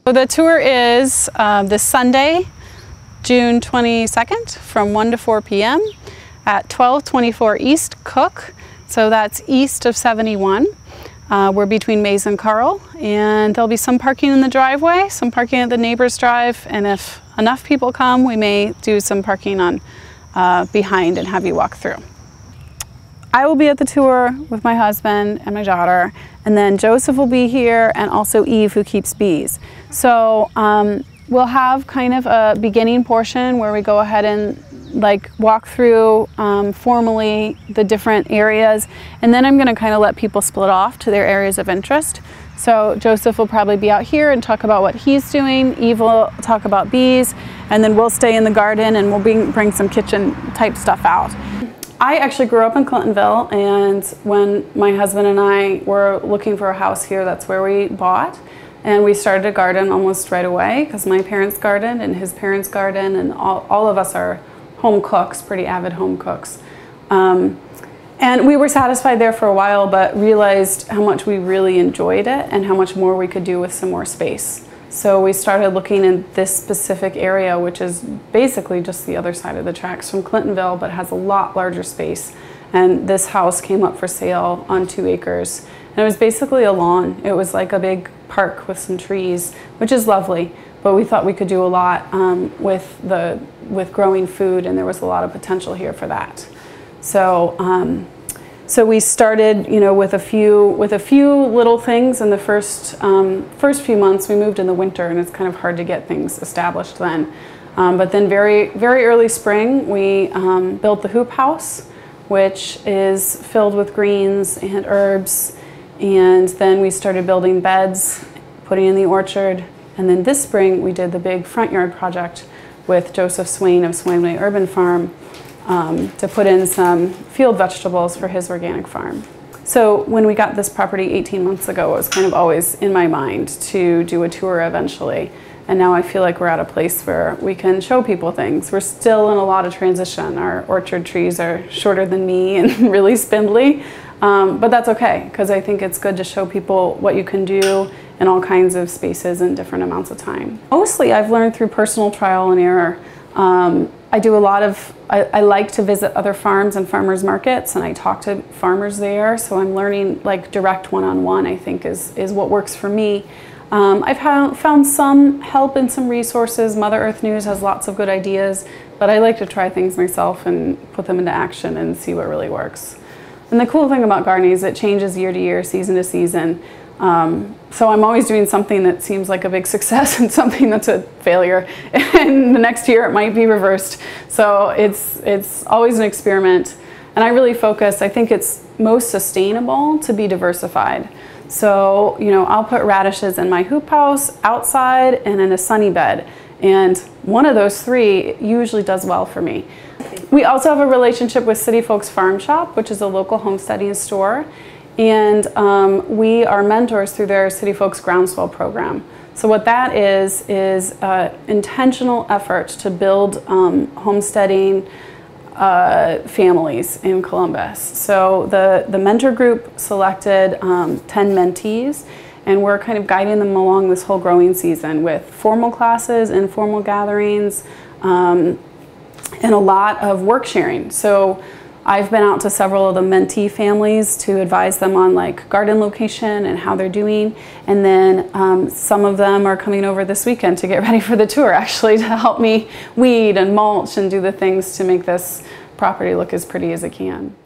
So the tour is this Sunday, June 22nd from 1 to 4 p.m. at 1224 East Cook. So that's east of 71. We're between Mays and Carl, and there'll be some parking in the driveway, some parking at the neighbor's drive, and if enough people come, we may do some parking on behind and have you walk through. I will be at the tour with my husband and my daughter, and then Joseph will be here, and also Eve, who keeps bees. So we'll have kind of a beginning portion where we go ahead and walk through formally the different areas, and then I'm going to kind of let people split off to their areas of interest. So Joseph will probably be out here and talk about what he's doing, Eve will talk about bees, and then we'll stay in the garden and we'll bring some kitchen type stuff out. I actually grew up in Clintonville, and when my husband and I were looking for a house here, that's where we bought. And we started a garden almost right away because my parents gardened and his parents gardened, and all of us are home cooks, pretty avid home cooks. And we were satisfied there for a while, but realized how much we really enjoyed it and how much more we could do with some more space. So we started looking in this specific area, which is basically just the other side of the tracks from Clintonville, but has a lot larger space. And this house came up for sale on 2 acres. And it was basically a lawn. It was like a big park with some trees, which is lovely. But we thought we could do a lot with growing food, and there was a lot of potential here for that. So we started, with a few little things in the first few months. We moved in the winter, and it's kind of hard to get things established then. But then very early spring, we built the hoop house, which is filled with greens and herbs. And then we started building beds, putting in the orchard. And then this spring, we did the big front yard project with Joseph Swain of Swainway Urban Farm, to put in some field vegetables for his organic farm. So when we got this property 18 months ago, it was kind of always in my mind to do a tour eventually. And now I feel like we're at a place where we can show people things. We're still in a lot of transition. Our orchard trees are shorter than me and really spindly, but that's okay, because I think it's good to show people what you can do in all kinds of spaces in different amounts of time. Mostly I've learned through personal trial and error. I do a lot of, I like to visit other farms and farmers markets, and I talk to farmers there, so I'm learning direct one-on-one, I think is what works for me. I've found some help and some resources. Mother Earth News has lots of good ideas, but I like to try things myself and put them into action and see what really works. And the cool thing about gardening is it changes year to year, season to season. So I'm always doing something that seems like a big success and something that's a failure, and the next year it might be reversed. So it's always an experiment, and I really focus, I think it's most sustainable to be diversified. So, I'll put radishes in my hoop house, outside, and in a sunny bed, and one of those 3 usually does well for me. We also have a relationship with City Folks Farm Shop, which is a local homesteading store. And we are mentors through their City Folks Groundswell program. So what that is intentional effort to build homesteading families in Columbus. So the mentor group selected 10 mentees, and we're kind of guiding them along this whole growing season with formal classes, informal gatherings, and a lot of work sharing. So I've been out to several of the mentee families to advise them on garden location and how they're doing. And then some of them are coming over this weekend to get ready for the tour, actually, to help me weed and mulch and do the things to make this property look as pretty as it can.